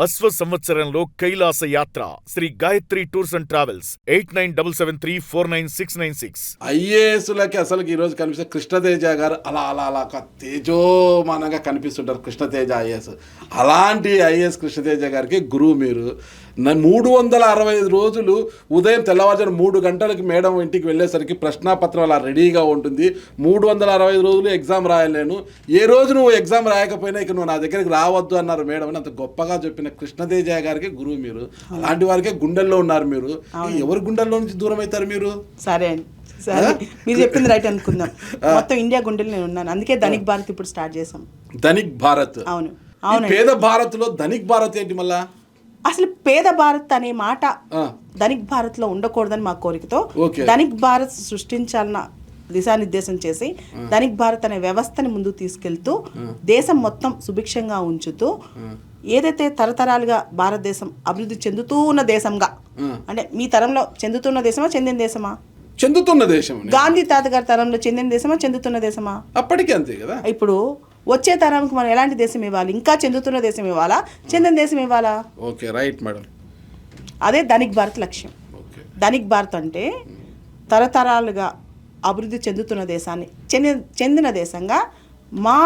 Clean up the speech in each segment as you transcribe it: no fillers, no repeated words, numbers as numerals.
అశ్వ సంవత్సరంలో కైలాస యాత్ర Shri Gayatri tours and travels 8977349696. ఐఏఎస్లకి అసలు ఈరోజు కనిపిస్తే కృష్ణతేజ గారు అలా తేజోమానంగా కనిపిస్తుంటారు. కృష్ణతేజ ఐఏఎస్, అలాంటి ఐఏఎస్ కృష్ణతేజ గారికి గురువు మీరు. 365 రోజులు ఉదయం తెల్లవారుజాము 3 గంటలకి మేడం ఇంటికి వెళ్ళేసరికి ప్రశ్నాపత్రం అలా రెడీగా ఉంటుంది. 365 రోజులు ఎగ్జామ్ రాయలేను, ఏ రోజు నువ్వు ఎగ్జామ్ రాయకపోయినా ఇక నువ్వు నా దగ్గరికి రావద్దు అన్నారు మేడం అని అంత గొప్పగా చెప్పిన కృష్ణతేజ గారికి గురువు మీరు. అలాంటి వారికే గుండెల్లో ఉన్నారు మీరు. ఎవరి గుండెల్లో నుంచి దూరం అవుతారు మీరు? సరే మీరు చెప్పింది రైట్ అనుకుందాం. మొత్తం ఇండియా గుండెలు నేను ఉన్నాను, అందుకే ధనిక్ భారత్ ఇప్పుడు స్టార్ట్ చేసాం. ధనిక్ భారత్, అవును. పేద భారత్ లో ధనిక్ భారత్ ఏంటి? మళ్ళా అసలు పేద భారత్ అనే మాట ధనిక్ భారత్ లో ఉండకూడదని మా కోరికతో ధనిక్ భారత్ సృష్టించాలన్న దిశానిర్దేశం చేసి ధనిక్ భారత్ అనే వ్యవస్థని ముందుకు తీసుకెళ్తూ దేశం మొత్తం సుభిక్షంగా ఉంచుతూ ఏదైతే తరతరాలుగా భారతదేశం అభివృద్ధి చెందుతూ ఉన్న దేశంగా, అంటే మీ తరంలో చెందుతున్న దేశమా చెందిన దేశమా? చెందుతున్న దేశం. గాంధీ తాత గారి తరంలో చెందిన దేశమా చెందుతున్న దేశమా? అప్పటికే అంతే కదా. ఇప్పుడు వచ్చే తరానికి మనం ఎలాంటి దేశం ఇవ్వాలి? ఇంకా చెందుతున్న దేశం ఇవ్వాలా చెందిన దేశం ఇవ్వాలా? Okay, right madam. అదే ధనిక్ భారత్ లక్ష్యం. ధనిక్ భారత్ అంటే తరతరాలుగా అభివృద్ధి చెందుతున్న దేశాన్ని చెందిన దేశంగా మా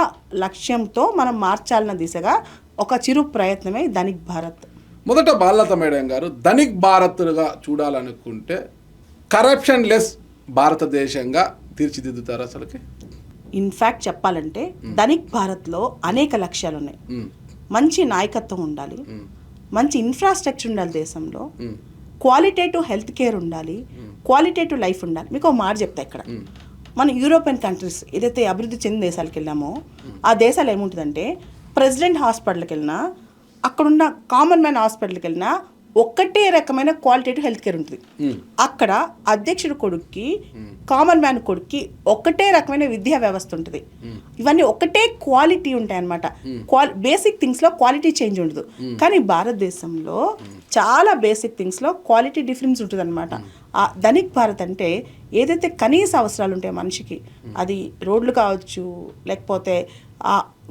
లక్ష్యంతో మనం మార్చాలన్న దిశగా ఒక చిరు ప్రయత్నమే ధనిక్ భారత్. మొదట బాలలత మేడం గారు ధనిక్ భారత్గా చూడాలనుకుంటే కరప్షన్ లెస్ భారతదేశంగా తీర్చిదిద్దుతారు అసలుకి? ఇన్ఫ్యాక్ట్ చెప్పాలంటే ధనిక్ భారత్లో అనేక లక్ష్యాలు ఉన్నాయి. మంచి నాయకత్వం ఉండాలి, మంచి ఇన్ఫ్రాస్ట్రక్చర్ ఉండాలి దేశంలో, క్వాలిటేటివ్ హెల్త్ కేర్ ఉండాలి, క్వాలిటేటివ్ లైఫ్ ఉండాలి. మీకు ఒక మాట చెప్తా, ఇక్కడ మన యూరోపియన్ కంట్రీస్ ఏదైతే అభివృద్ధి చెందిన దేశాలకు వెళ్ళామో ఆ దేశాలు ఏముంటుందంటే ప్రెసిడెంట్ హాస్పిటల్కి వెళ్ళినా, అక్కడున్న కామన్ మ్యాన్ హాస్పిటల్కి వెళ్ళినా ఒక్కటే రకమైన క్వాలిటేటివ్ హెల్త్ కేర్ ఉంటుంది. అక్కడ అధ్యక్షుడి కొడుక్కి కామన్ మ్యాన్ కొడుక్కి ఒకటే రకమైన విద్యా వ్యవస్థ ఉంటుంది. ఇవన్నీ ఒకటే క్వాలిటీ ఉంటాయి అన్నమాట. బేసిక్ థింగ్స్లో క్వాలిటీ చేంజ్ ఉండదు. కానీ భారతదేశంలో చాలా బేసిక్ థింగ్స్లో క్వాలిటీ డిఫరెన్స్ ఉంటుంది అనమాట. ధనిక్ భారత్ అంటే ఏదైతే కనీస అవసరాలు ఉంటాయో మనిషికి, అది రోడ్లు కావచ్చు, లేకపోతే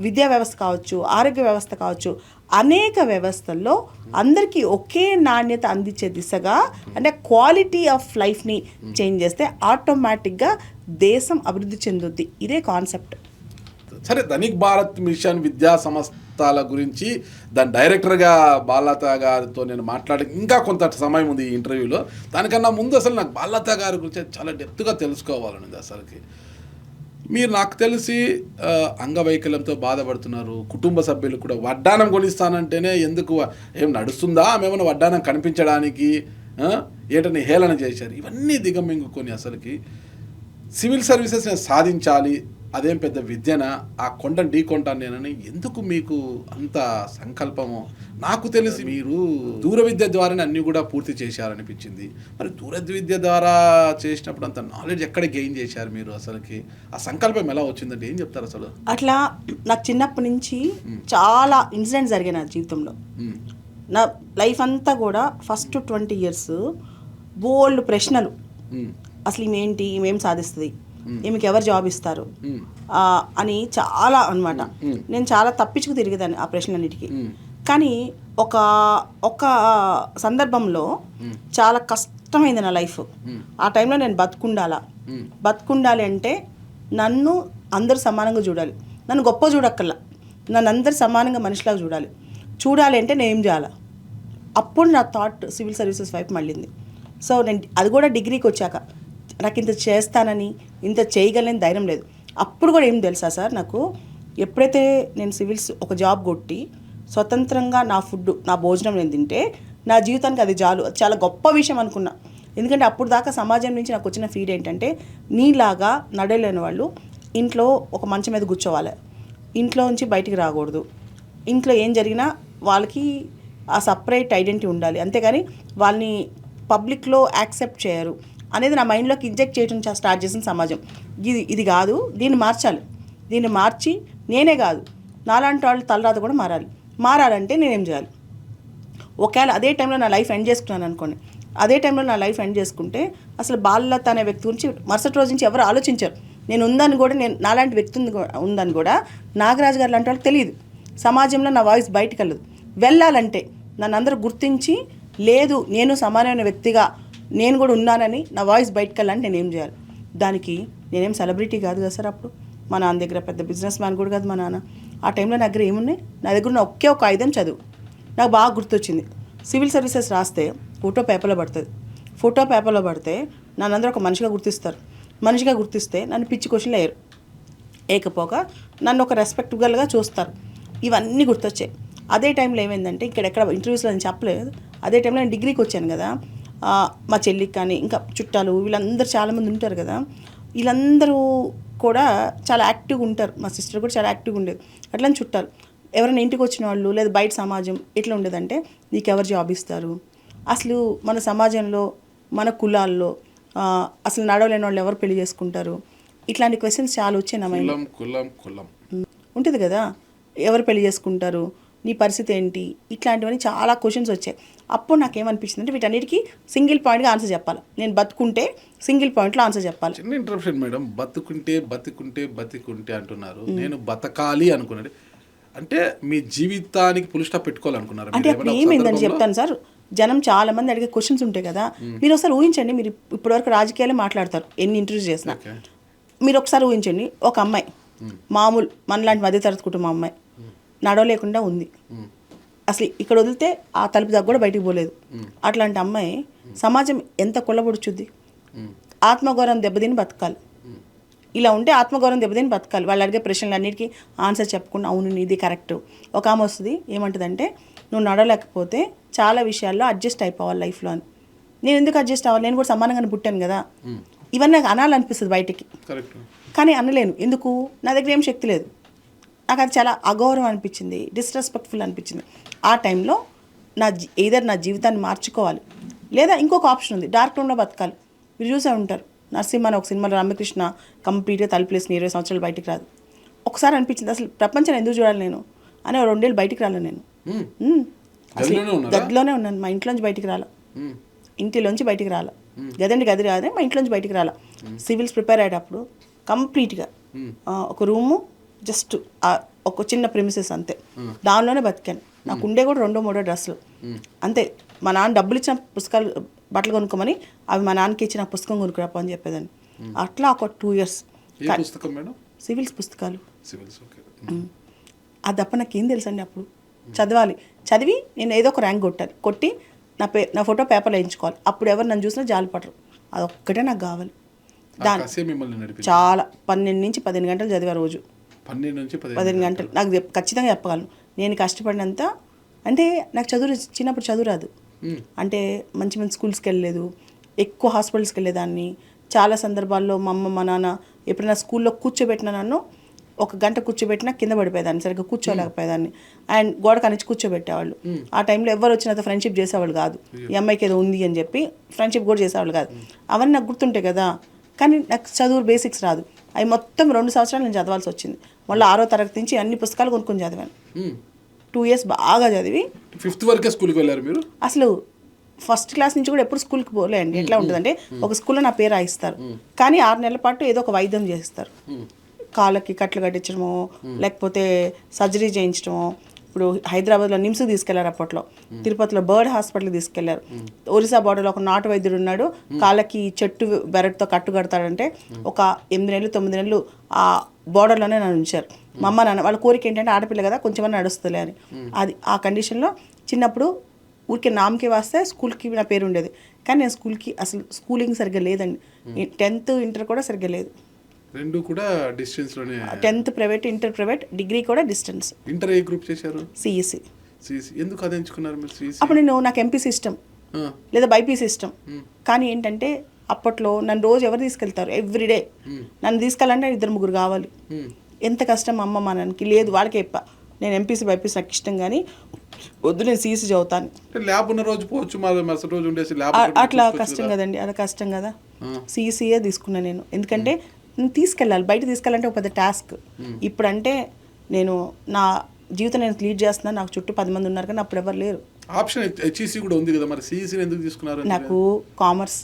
విద్యా వ్యవస్థ కావచ్చు, ఆరోగ్య వ్యవస్థ కావచ్చు, అనేక వ్యవస్థల్లో అందరికీ ఒకే నాణ్యత అందించే దిశగా, అంటే క్వాలిటీ ఆఫ్ లైఫ్ని చేంజ్ చేస్తే ఆటోమేటిక్గా దేశం అభివృద్ధి చెందుద్ది. ఇదే కాన్సెప్ట్. సరే, ధనిక్ భారత్ మిషన్ విద్యా సంస్థల గురించి దాని డైరెక్టర్గా బాలలత గారితో నేను మాట్లాడి ఇంకా కొంత సమయం ఉంది ఈ ఇంటర్వ్యూలో. దానికన్నా ముందు అసలు నాకు బాలలత గారి గురించి చాలా డెప్త్గా తెలుసుకోవాలనుంది. అసలుకి మీరు నాకు తెలిసి అంగవైకల్యంతో బాధపడుతున్నారు, కుటుంబ సభ్యులు కూడా వడ్డానం కొనిస్తానంటేనే ఎందుకు ఏం నడుస్తుందా మేమన్నా వడ్డానం కనిపించడానికి ఏటని హేళన చేశారు. ఇవన్నీ దిగమింగుకొని అసలుకి సివిల్ సర్వీసెస్ నేను సాధించాలి, అదేం పెద్ద విద్యన, ఆ కొండను ఢీకొంటాను నేనని ఎందుకు మీకు అంత సంకల్పము? నాకు తెలిసి మీరు దూర విద్య ద్వారానే అన్నీ కూడా పూర్తి చేశారనిపించింది. మరి దూర విద్య ద్వారా చేసినప్పుడు అంత నాలెడ్జ్ ఎక్కడ గెయిన్ చేశారు మీరు? అసలుకి ఆ సంకల్పం ఎలా వచ్చిందంటే ఏం చెప్తారు అసలు? అట్లా నాకు చిన్నప్పటి నుంచి చాలా ఇన్సిడెంట్స్ జరిగాయి నా జీవితంలో. నా లైఫ్ అంతా కూడా ఫస్ట్ 20 years బోల్డ్ ప్రశ్నలు. అసలు ఈమెంటి, ఈమెం సాధిస్తుంది, ఈమెకి ఎవరు జాబ్ ఇస్తారు అని చాలా అనమాట. నేను చాలా తప్పించుకు తిరిగేదాన్ని ఆ ప్రశ్నలన్నిటికీ. కానీ ఒక సందర్భంలో చాలా కష్టమైంది నా లైఫ్. ఆ టైంలో నేను బతుకుండాలి అంటే నన్ను అందరూ సమానంగా చూడాలి, నన్ను గొప్ప చూడక్కర్లా, నన్ను అందరు సమానంగా మనిషిలాగా చూడాలి అంటే నేను ఏం చేయాలి? అప్పుడు నా థాట్ సివిల్ సర్వీసెస్ వైపు మళ్ళింది. సో నేను అది కూడా డిగ్రీకి వచ్చాక నాకు ఇంత చేస్తానని, ఇంత చేయగలని ధైర్యం లేదు. అప్పుడు కూడా ఏం తెలుసా సార్, నాకు ఎప్పుడైతే నేను సివిల్స్ ఒక జాబ్ కొట్టి స్వతంత్రంగా నా ఫుడ్, నా భోజనం నేను తింటే నా జీవితానికి అది చాలు, అది చాలా గొప్ప విషయం అనుకున్నా. ఎందుకంటే అప్పుడు దాకా సమాజం నుంచి నాకు వచ్చిన ఫీడ్ ఏంటంటే నీలాగా నడలేని వాళ్ళు ఇంట్లో ఒక మంచం మీద కూర్చోవాలి, ఇంట్లో నుంచి బయటికి రాకూడదు, ఇంట్లో ఏం జరిగినా వాళ్ళకి ఆ సపరేట్ ఐడెంటిటీ ఉండాలి, అంతేగాని వాళ్ళని పబ్లిక్లో యాక్సెప్ట్ చేయరు అనేది నా మైండ్లోకి ఇంజెక్ట్ చేయడం స్టార్ట్ చేసిన సమాజం. ఇది కాదు, దీన్ని మార్చాలి, దీన్ని మార్చి నేనే కాదు నాలాంటి వాళ్ళు తలరాత కూడా మారాలంటే నేనేం చేయాలి? ఒకవేళ అదే టైంలో నా లైఫ్ ఎండ్ చేసుకున్నాను అనుకోండి, అదే టైంలో నా లైఫ్ ఎండ్ చేసుకుంటే అసలు బాలలత అనే వ్యక్తి గురించి మరుసటి రోజు నుంచి ఎవరు ఆలోచించారు. నేను ఉందని కూడా, నేను నాలాంటి వ్యక్తి ఉందని కూడా నాగరాజు గారు లాంటి వాళ్ళకి తెలియదు. సమాజంలో నా వాయిస్ బయటకు వెళ్ళదు. వెళ్ళాలంటే నన్ను అందరూ గుర్తించి లేదు నేను సమానమైన వ్యక్తిగా నేను కూడా ఉన్నానని నా వాయిస్ బయటకు వెళ్ళాలని నేనేం చేయాలి? దానికి నేనేం సెలబ్రిటీ కాదు కదా సార్. అప్పుడు మా నాన్న దగ్గర పెద్ద బిజినెస్ మ్యాన్ కూడా కాదు మా నాన్న. ఆ టైంలో నా దగ్గర ఏమున్నాయి? నా దగ్గర ఉన్న ఒకే ఒక ఆయుధం చదువు. నాకు బాగా గుర్తొచ్చింది, సివిల్ సర్వీసెస్ రాస్తే ఫోటో పేపర్లో పడుతుంది. ఫోటో పేపర్లో పడితే నన్ను అందరూ ఒక మనిషిగా గుర్తిస్తారు. మనిషిగా గుర్తిస్తే నన్ను పిచ్చి క్వశ్చన్లు వేయరు. ఏకపోగా నన్ను ఒక రెస్పెక్టబుల్గా చూస్తారు. ఇవన్నీ గుర్తొచ్చాయి. అదే టైంలో ఏమైందంటే ఎక్కడ ఇంటర్వ్యూస్లో నేను చెప్పలేదు. అదే టైంలో నేను డిగ్రీకి వచ్చాను కదా, మా చెల్లికి కానీ ఇంకా చుట్టాలు వీళ్ళందరూ చాలామంది ఉంటారు కదా, వీళ్ళందరూ కూడా చాలా యాక్టివ్గా ఉంటారు. మా సిస్టర్ కూడా చాలా యాక్టివ్గా ఉండేది. అట్లని చుట్టాలు ఎవరైనా ఇంటికి వచ్చిన వాళ్ళు లేదా బయట సమాజం ఎట్లా ఉండేదంటే నీకు ఎవరు జాబ్ ఇస్తారు, అసలు మన సమాజంలో మన కులాల్లో అసలు నడవలేని వాళ్ళు ఎవరు పెళ్లి చేసుకుంటారు, ఇట్లాంటి క్వశ్చన్స్ చాలా వచ్చాయి నా మైండ్. కులం ఉంటుంది కదా, ఎవరు పెళ్లి చేసుకుంటారు, నీ పరిస్థితి ఏంటి, ఇట్లాంటివన్నీ చాలా క్వశ్చన్స్ వచ్చాయి. అప్పుడు నాకేమనిపించింది అంటే వీటన్నిటికీ సింగిల్ పాయింట్గా ఆన్సర్ చెప్పాలి. నేను బతుకుంటే సింగిల్ పాయింట్లో ఆన్సర్ చెప్పాలి. చిన్న ఇంటరప్షన్ మేడం, బతుకుంటే అంటున్నారు. నేను బతకాలి అనుకున్నాడు అంటే మీ జీవితానికి పులి స్టాప్ పెట్టుకోవాలనుకున్నారు అంటే అప్పుడు ఏమైందని చెప్తాను సార్. జనం చాలా మంది అడిగే క్వశ్చన్స్ ఉంటాయి కదా, మీరు ఒకసారి ఊహించండి. మీరు ఇప్పటివరకు రాజకీయాలే మాట్లాడతారు ఎన్ని ఇంటర్వ్యూస్ చేసినా. మీరు ఒకసారి ఊహించండి, ఒక అమ్మాయి మామూలు మనలాంటి మధ్యతరగతి కుటుంబం అమ్మాయి నడవలేకుండా ఉంది. అసలు ఇక్కడ వదిలితే ఆ తలుపు దగ్గర కూడా బయటికి పోలేదు. అట్లాంటి అమ్మాయి సమాజం ఎంత కొల్లబొడుచుద్ది. ఆత్మగౌరవం దెబ్బతిని బతకాలి. ఇలా ఉంటే ఆత్మగౌరవం దెబ్బతిని బతకాలి. వాళ్ళు అడిగే ప్రశ్నలు అన్నిటికీ ఆన్సర్ చెప్పకుండా అవును ఇది కరెక్ట్. ఒక ఆమె వస్తుంది ఏమంటుందంటే నువ్వు నడవలేకపోతే చాలా విషయాల్లో అడ్జస్ట్ అయిపోవాలి లైఫ్లో అని. నేను ఎందుకు అడ్జస్ట్ అవ్వాలి, నేను కూడా సమానంగానే పుట్టాను కదా. ఇవన్నీ నాకు అనాలనిపిస్తుంది బయటికి, కానీ అనలేను. ఎందుకు? నా దగ్గర ఏం శక్తి లేదు. నాకు అది చాలా అగౌరవం అనిపించింది, డిస్రెస్పెక్ట్ఫుల్ అనిపించింది. ఆ టైంలో నా జీవితాన్ని మార్చుకోవాలి, లేదా ఇంకొక ఆప్షన్ ఉంది, డార్క్ రూమ్లో బతకాలి. మీరు చూసే ఉంటారు నరసింహ అని ఒక సినిమాలో రామకృష్ణ కంప్లీట్గా తలుపులేసిన 20 సంవత్సరాలు బయటికి రాదు. ఒకసారి అనిపించింది అసలు ప్రపంచాన్ని ఎందుకు చూడాలి నేను అని 2 ఏళ్ళు బయటికి రాలేదు. నేను గదిలోనే ఉన్నాను. మా ఇంట్లోంచి బయటికి రాలా, ఇంటిలోంచి బయటికి రాలా. గది రాదే, మా ఇంట్లోంచి బయటికి రాలా. సివిల్స్ ప్రిపేర్ అయ్యేటప్పుడు కంప్లీట్గా ఒక రూము, జస్ట్ ఒక చిన్న ప్రిమిసెస్ అంతే, దానిలోనే బతికాను. నాకు ఉండే కూడా 2-3 డ్రెస్సులు అంతే. మా నాన్న డబ్బులు ఇచ్చిన పుస్తకాలు బట్టలు కొనుక్కోమని అవి మా నాన్నకి ఇచ్చిన పుస్తకం కొనుక్కురాపో అని చెప్పేదాన్ని. అట్లా ఒక 2 years సివిల్స్ పుస్తకాలు. అది తప్ప నాకేం తెలుసండి. అప్పుడు చదివి నేను ఏదో ఒక ర్యాంక్ కొట్టి నా ఫోటో పేపర్లో వేయించుకోవాలి. అప్పుడు ఎవరు నన్ను చూసినా జాలిపడరు. అదొక్కటే నాకు కావాలి. చాలా 12 నుంచి 15 గంటలు చదివా రోజు. 15 గంటలు నాకు ఖచ్చితంగా చెప్పగలను. నేను కష్టపడినంత అంటే నాకు చిన్నప్పుడు చదువు రాదు. అంటే మంచి స్కూల్స్కి వెళ్ళలేదు, ఎక్కువ హాస్పిటల్స్కి వెళ్ళేదాన్ని. చాలా సందర్భాల్లో మా అమ్మ మా నాన్న ఎప్పుడైనా స్కూల్లో కూర్చోబెట్టినా నన్ను 1 గంట కూర్చోబెట్టినా కింద పడిపోయేదాన్ని, సరిగ్గా కూర్చోలేకపోయేదాన్ని. అండ్ గోడ కనిచ్చి కూర్చోబెట్టేవాళ్ళు. ఆ టైంలో ఎవరు వచ్చినంత ఫ్రెండ్షిప్ చేసేవాళ్ళు కాదు. ఈ అమ్మాయికి ఏదో ఉంది అని చెప్పి ఫ్రెండ్షిప్ కూడా చేసేవాళ్ళు కాదు. అవన్నీ నాకు గుర్తుంటాయి కదా, కానీ నాకు చదువు బేసిక్స్ రాదు. అవి మొత్తం 2 సంవత్సరాలు నేను చదవాల్సి వచ్చింది. మళ్ళీ 6వ తరగతి నుంచి అన్ని పుస్తకాలు కొనుక్కొని చదివాను. 2 years బాగా చదివి 5th వరకే స్కూల్కి వెళ్ళారు మీరు? అసలు ఫస్ట్ క్లాస్ నుంచి కూడా ఎప్పుడు స్కూల్కి పోలేండి. ఎట్లా ఉంటుందంటే ఒక స్కూల్లో నా పేరు రాయిస్తారు, కానీ 6 నెలల పాటు ఏదో ఒక వైద్యం చేస్తారు. కాళ్ళకి కట్లు కట్టించడమో లేకపోతే సర్జరీ చేయించడమో. ఇప్పుడు హైదరాబాద్లో నిమ్స్కి తీసుకెళ్లారు, అప్పట్లో తిరుపతిలో బర్డ్ హాస్పిటల్కి తీసుకెళ్లారు. ఒరిస్సా బార్డర్లో ఒక నాటు వైద్యుడు ఉన్నాడు, కాళ్ళకి చెట్టు బెరట్తో కట్టు కడతాడంటే ఒక 8 నెలలు 9 నెలలు ఆ బార్డర్లోనే నన్ను ఉంచారు. మా అమ్మ నాన్న వాళ్ళ కోరిక ఏంటంటే ఆడపిల్ల కదా కొంచెమన్నా నడుస్తుందిలే అని. అది ఆ కండిషన్లో చిన్నప్పుడు ఊరికే నామకే వస్తే స్కూల్కి నా పేరు ఉండేది, కానీ నేను అసలు స్కూలింగ్ సరిగ్గా లేదండి. 10th ఇంటర్ కూడా సరిగ్గా లేదు, 2 కూడా డిస్టెన్స్ లోనే. 10th private, inter private, degree కూడా డిస్టెన్స్. ఇంటర్ ఏ గ్రూప్ చేశారు? సిఈసి. ఎందుకు అది ఎంచుకున్నారు మీరు సిఈసి? అప్పుడు నాకు ఎంపీసీ ఇష్టం లేదా బైపీసీ ఇష్టం. కానీ ఏంటంటే అప్పట్లో నన్ను రోజు ఎవరు తీసుకెళ్తారు? ఎవ్రీడే నన్ను తీసుకెళ్ళాలంటే 2-3 కావాలి. ఎంత కష్టం అమ్మ మా నాన్నకి. లేదు వాళ్ళకే చెప్ప నేను ఎంపీసీ బైపీసీ నాకు ఇష్టం, కానీ వద్దు నేను సిఈసి చదువుతాను. ల్యాబ్ ఉన్న రోజు పోవచ్చు, మరుసటి రోజు ఉండేసి ల్యాబ్ అట్లా కష్టం కదండి, అది కష్టం కదా. సిఈసీయే తీసుకున్నాను నేను, ఎందుకంటే తీసుకెళ్ళాలి, బయట తీసుకెళ్ళాలంటే ఒక పెద్ద టాస్క్. ఇప్పుడంటే నేను నా జీవితం నేను లీడ్ చేస్తున్నాను, నాకు చుట్టూ 10 మంది ఉన్నారు, కానీ అప్పుడు ఎవరు లేరు. ఆప్షన్ హెచ్ఈసీ కూడా ఉంది కదా, మరి సిఈసీ ఎందుకు తీసుకున్నారు? నాకు కామర్స్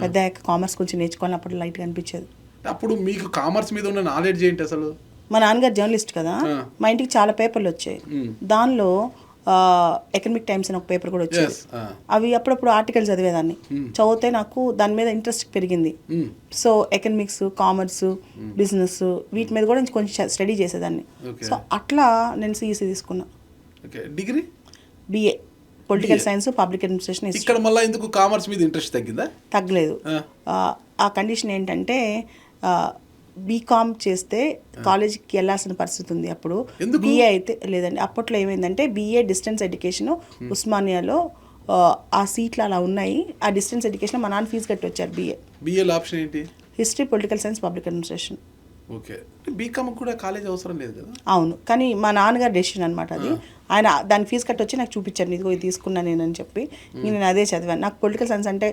పెద్ద కామర్స్ కొంచెం నేర్చుకోవాలని అప్పుడు లైట్గా అనిపించేది. అప్పుడు మీకు కామర్స్ మీద ఉన్న నాలెడ్జ్ ఏంటి అసలు? మా నాన్నగారు జర్నలిస్ట్ కదా, మా ఇంటికి చాలా పేపర్లు వచ్చాయి. దానిలో ఎకనమిక్ టైమ్స్ అని ఒక పేపర్ కూడా వచ్చేది. Yes, అవి అప్పుడప్పుడు ఆర్టికల్ చదివేదాన్ని. చదివితే నాకు దాని మీద ఇంట్రెస్ట్ పెరిగింది. సో ఎకనమిక్స్, కామర్స్, బిజినెస్ వీటి మీద కూడా కొంచెం స్టడీ చేసేదాన్ని. సో అట్లా నేను సిఈసి తీసుకున్నా. Okay, degree BA political science, public administration. ఇక్కడ మళ్ళీ ఎందుకు కామర్స్ మీద ఇంట్రెస్ట్ తగ్గిందా? తగ్గలేదు. ఆ కండిషన్ ఏంటంటే బీకామ్ చేస్తే కాలేజీకి వెళ్ళాల్సిన పరిస్థితి ఉంది. అప్పుడు బిఏ అయితే లేదండి. అప్పట్లో ఏమైందంటే బిఏ డిస్టెన్స్ ఎడ్యుకేషన్ ఉస్మానియాలో ఆ సీట్లు అలా ఉన్నాయి. ఆ డిస్టెన్స్ ఎడ్యుకేషన్ మా నాన్న ఫీజు కట్టి వచ్చారు. బిఏలో ఆప్షన్ ఏంటి? History, political science, public administration. Okay, BCom కూడా కాలేజ్ అవసరం లేదు కదా? అవును, కానీ మా నాన్నగారు డెసిషన్ అనమాట అది. ఆయన దాని ఫీజు కట్టి వచ్చి నాకు చూపించాను, ఇదిగో ఇది తీసుకున్నా నేను అని చెప్పి. నేను అదే చదివాను. నాకు పొలిటికల్ సైన్స్ అంటే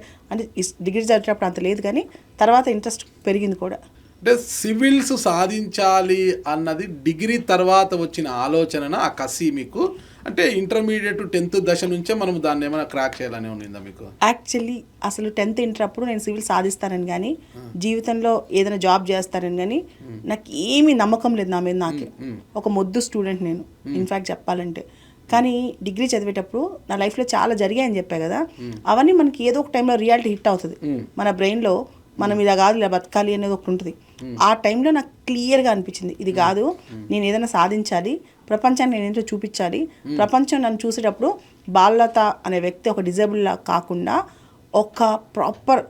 డిగ్రీ చదివేటప్పుడు అంత లేదు, కానీ తర్వాత ఇంట్రెస్ట్ పెరిగింది కూడా. అంటే సివిల్స్ సాధించాలి అన్నది డిగ్రీ తర్వాత వచ్చిన ఆలోచన, ఆ కసి మీకు అంటే ఇంటర్మీడియట్ 10th దశ నుంచే మనం దాన్ని ఏమైనా క్రాక్ చేయాలని ఉండిందా మీకు? యాక్చువల్లీ అసలు 10th ఇంటర్ అప్పుడు నేను సివిల్ సాధిస్తానని కానీ, జీవితంలో ఏదైనా జాబ్ చేస్తానని కానీ నాకు ఏమీ నమ్మకం లేదు నా మీద. నాకే ఒక మొద్దు స్టూడెంట్ నేను, ఇన్ఫ్యాక్ట్ చెప్పాలంటే. కానీ డిగ్రీ చదివేటప్పుడు నా లైఫ్లో చాలా జరిగాయని చెప్పా కదా, అవన్నీ మనకి ఏదో ఒక టైంలో రియాలిటీ హిట్ అవుతుంది. మన బ్రెయిన్లో మనం ఇలా కాదు, ఇలా బతకాలి అనేది ఒకటి ఉంటుంది. ఆ టైంలో నాకు క్లియర్గా అనిపించింది, ఇది కాదు, నేను ఏదైనా సాధించాలి, ప్రపంచాన్ని నేనేంటో చూపించాలి. ప్రపంచం నన్ను చూసేటప్పుడు బాలలత అనే వ్యక్తి ఒక డిజేబుల్ లా కాకుండా ఒక ప్రాపర్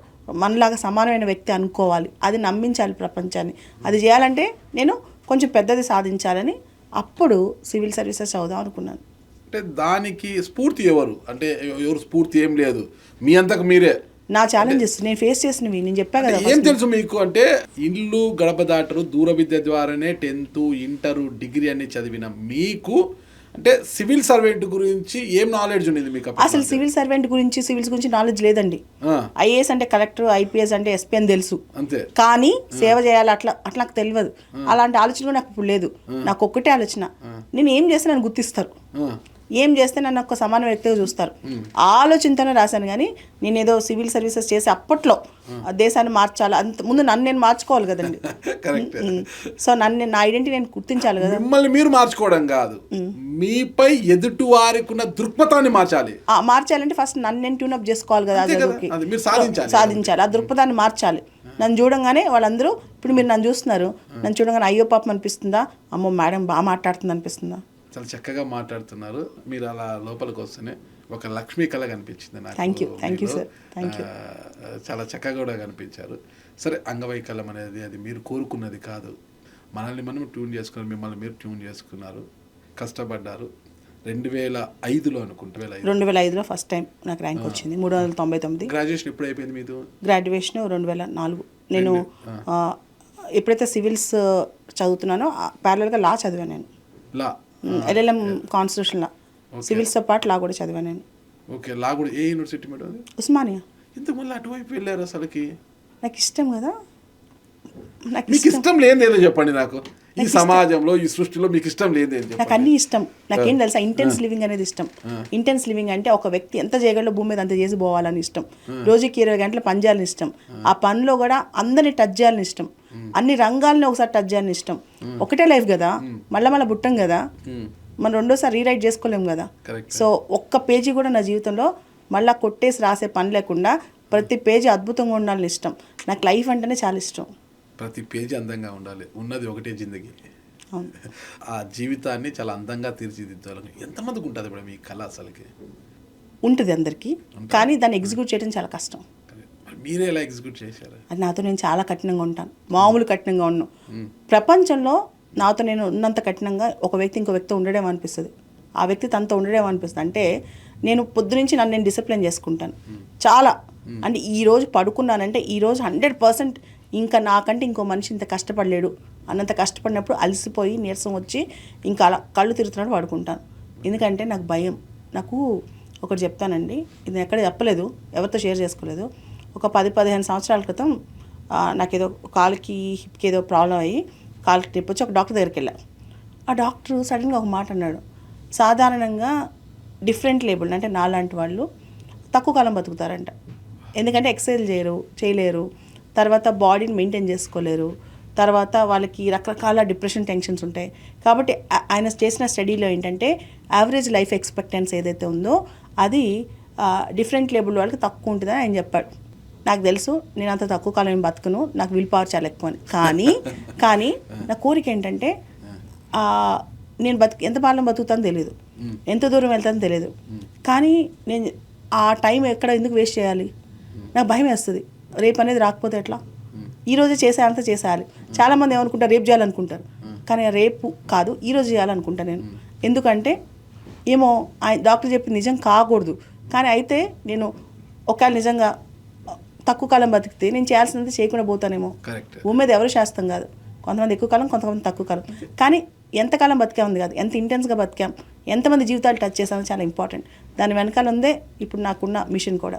మనలాగా సమానమైన వ్యక్తి అనుకోవాలి, అది నమ్మించాలి ప్రపంచాన్ని. అది చేయాలంటే నేను కొంచెం పెద్దది సాధించాలని అప్పుడు సివిల్ సర్వీసెస్ చదువుదాం అనుకున్నాను. అంటే దానికి స్ఫూర్తి ఎవరు? అంటే ఎవరు స్ఫూర్తి ఏం లేదు, మీ అంతకు మీరే నా ఛాలెంజెస్ నేను ఫేస్ చేసినవి నేను చెప్పా కదా. ఏం తెలుసు మీకు అంటే ఇల్లు గడప దాటరు దూర విద్య ద్వారానే 10th, ఇంటర్, డిగ్రీ అన్ని చదివిన మీకు అంటే సివిల్ సర్వెంట్ గురించి ఏం నాలెడ్జ్ ఉండేది మీకు? అసలు సివిల్ సర్వెంట్ గురించి, సివిల్స్ గురించి నాలెడ్జ్ లేదండి. ఐఏఎస్ అంటే కలెక్టర్, ఐపీఎస్ అంటే ఎస్పీ అని తెలుసు, అంతే. కానీ సేవ చేయాలి అట్లా నాకు తెలియదు. అలాంటి ఆలోచన కూడా నాకు ఇప్పుడు లేదు. నాకు ఒక్కటే ఆలోచన, నేను ఏం చేస్తే నన్ను గుర్తిస్తారు, ఏం చేస్తే నన్ను ఒక సమాన వ్యక్తిగా చూస్తారు. ఆలోచనతోనే రాశాను. కానీ నేను ఏదో సివిల్ సర్వీసెస్ చేసి అప్పట్లో దేశాన్ని మార్చాలి, అంత ముందు నన్ను నేను మార్చుకోవాలి కదండి. సో నా ఐడెంటిటీ నేను గుర్తించాలి కదా. మిమ్మల్ని మీరు మార్చుకోవడం కాదు, మీపై ఎదుటి వారికి ఉన్న దృక్పథాన్ని మార్చాలంటే ఫస్ట్ నన్ను నేను ట్యూనప్ చేసుకోవాలి కదా. మీరు సాధించాలి, ఆ దృక్పథాన్ని మార్చాలి. నన్ను చూడంగానే వాళ్ళందరూ, ఇప్పుడు మీరు నన్ను చూస్తున్నారు, నన్ను చూడగానే అయ్యో పాపం అనిపిస్తుందా, అమ్మో మేడం బాగా మాట్లాడుతుంది అనిపిస్తుందా? చాలా చక్కగా మాట్లాడుతున్నారు. మీరు అలా లోపలికి వస్తేనే ఒక లక్ష్మీ కళ కనిపించింది నాకు. Thank you sir, thank you. చాలా చక్కగా కూడా కనిపించారు. సరే, అంగవైకల్యం అనేది అది మీరు కోరుకున్నది కాదు, మనల్ని మనం ట్యూన్ చేసుకున్నారు, మిమ్మల్ని మీరు ట్యూన్ చేసుకున్నారు, కష్టపడ్డారు. 2005లో అనుకుంటా, 2005లో ఫస్ట్ టైం నాకు ర్యాంక్ వచ్చింది, 399. గ్రాడ్యుయేషన్ ఎప్పుడు అయిపోయింది మీది? గ్రాడ్యుయేషన్ 2004. నేను ఎప్పుడైతే సివిల్స్ చదువుతున్నానో ప్యారలల్గా లా చదివాను నేను. లా LLM కాన్స్టిట్యూషన్ లా, సివిల్స్తో పాటు లా కూడా చదివాను నేను. ఓకే, లా కూడా ఏ యూనివర్సిటీ మేడం? ఉస్మానియా. ఇంత మళ్ళీ అటువైపు వెళ్ళారు అసలుకి? నాకు ఇష్టం కదా. మీకు ఇష్టం లేదేదో చెప్పండి నాకు. ఈ సమాజంలో, ఈ సృష్టిలో మీకు ఇష్టం లేదేది? నాకు అన్ని ఇష్టం. నాకేం తెలుసా, ఇంటెన్స్ లివింగ్ అనేది ఇష్టం. ఇంటెన్స్ లివింగ్ అంటే ఒక వ్యక్తి ఎంత చేయగలడో భూమి మీద అంత చేసి పోవాలని ఇష్టం. రోజుకి 20 గంటలు పని చేయాలని ఇష్టం. ఆ పనిలో కూడా అందరినీ టచ్ చేయాలని ఇష్టం. అన్ని రంగాలని ఒకసారి టచ్ చేయాలని ఇష్టం. ఒకటే లైఫ్ కదా, మళ్ళీ పుట్టం కదా, మనం రెండోసారి రీరైట్ చేసుకోలేం కదా. సో ఒక్క పేజీ కూడా నా జీవితంలో మళ్ళీ కొట్టేసి రాసే పని లేకుండా ప్రతి పేజీ అద్భుతంగా ఉండాలని ఇష్టం. నాకు లైఫ్ అంటేనే చాలా ఇష్టం. ప్రతి పేజీ అందంగా ఉండాలి, ఉన్నది ఒకటే జిందగీ. ఆ జీవితాన్ని చాలా అందంగా తీర్చిదిద్దాలని ఎంతమందికి ఉంటుంది ఇప్పుడు మీ కళ? అసలుకి ఉంటుంది అందరికీ, కానీ దాన్ని ఎగ్జిక్యూట్ చేయడం చాలా కష్టం. మీరే ఎలా ఎగ్జిక్యూట్ చేశారు? అది నాతో నేను చాలా కఠినంగా ఉంటాను, మామూలు కఠినంగా ఉన్నాను. ప్రపంచంలో నాతో నేను ఉన్నంత కఠినంగా ఒక వ్యక్తి ఇంకో వ్యక్తి ఉండడం అనిపిస్తుంది, ఆ వ్యక్తి తనతో ఉండడం అనిపిస్తుంది. అంటే నేను పొద్దునుంచి నన్ను నేను డిసిప్లిన్ చేసుకుంటాను చాలా. అంటే ఈరోజు పడుకున్నానంటే ఈరోజు 100% ఇంకా నాకంటే ఇంకో మనిషి ఇంత కష్టపడలేడు అన్నంత కష్టపడినప్పుడు అలసిపోయి నీరసం వచ్చి ఇంకా అలా కళ్ళు తిరుగుతున్నట్టు పడుకుంటాను. ఎందుకంటే నాకు భయం. నాకు ఒకటి చెప్తానండి, ఇది ఎక్కడ చెప్పలేదు, ఎవరితో షేర్ చేసుకోలేదు. ఒక 10-15 సంవత్సరాల క్రితం నాకేదో కాలుకి హిప్కి ఏదో ప్రాబ్లం అయ్యి కాలుకి ట్రిప్ వచ్చి ఒక డాక్టర్ దగ్గరికి వెళ్ళా. ఆ డాక్టర్ సడన్గా ఒక మాట అన్నాడు, సాధారణంగా డిఫరెంట్ లేబుల్ అంటే నాలాంటి వాళ్ళు తక్కువ కాలం బతుకుతారంట. ఎందుకంటే ఎక్సర్సైజ్ చేయలేరు, తర్వాత బాడీని మెయింటైన్ చేసుకోలేరు, తర్వాత వాళ్ళకి రకరకాల డిప్రెషన్ టెన్షన్స్ ఉంటాయి. కాబట్టి ఆయన చేసిన స్టడీలో ఏంటంటే యావరేజ్ లైఫ్ ఎక్స్పెక్టెన్సీ ఏదైతే ఉందో అది డిఫరెంట్ లేబుల్ వాళ్ళకి తక్కువ ఉంటుందని ఆయన చెప్పాడు. నాకు తెలుసు నేను అంత తక్కువ కాలం ఏం బతుకును, నాకు విల్ పవర్ చాలా ఎక్కువ అని. కానీ నా కోరిక ఏంటంటే నేను ఎంత కాలం బతుకుతానో తెలియదు, ఎంత దూరం వెళ్తానో తెలియదు. కానీ నేను ఆ టైం ఎక్కడ ఎందుకు వేస్ట్ చేయాలి? నాకు భయం వేస్తుంది, రేపు అనేది రాకపోతే ఎట్లా? ఈరోజే చేసేయాలంతా చేసేయాలి. చాలామంది ఏమనుకుంటారు రేపు చేయాలనుకుంటారు, కానీ రేపు కాదు ఈరోజు చేయాలనుకుంటాను నేను. ఎందుకంటే ఏమో డాక్టర్ చెప్పింది నిజం కాకూడదు, కానీ అయితే నేను ఒకవేళ నిజంగా తక్కువ కాలం బతికితే నేను చేయాల్సినంత చేయకుండా పోతానేమో. భూమి మీద ఎవరు శాస్త్రం కాదు, కొంతమంది ఎక్కువ కాలం, కొంతమంది తక్కువ కాలం. కానీ ఎంతకాలం బతికాముంది కాదు, ఎంత ఇంటెన్స్గా బతికాం, ఎంతమంది జీవితాలు టచ్ చేసామో చాలా ఇంపార్టెంట్. దాని వెనకాల ఉందే ఇప్పుడు నాకున్న మిషన్ కూడా.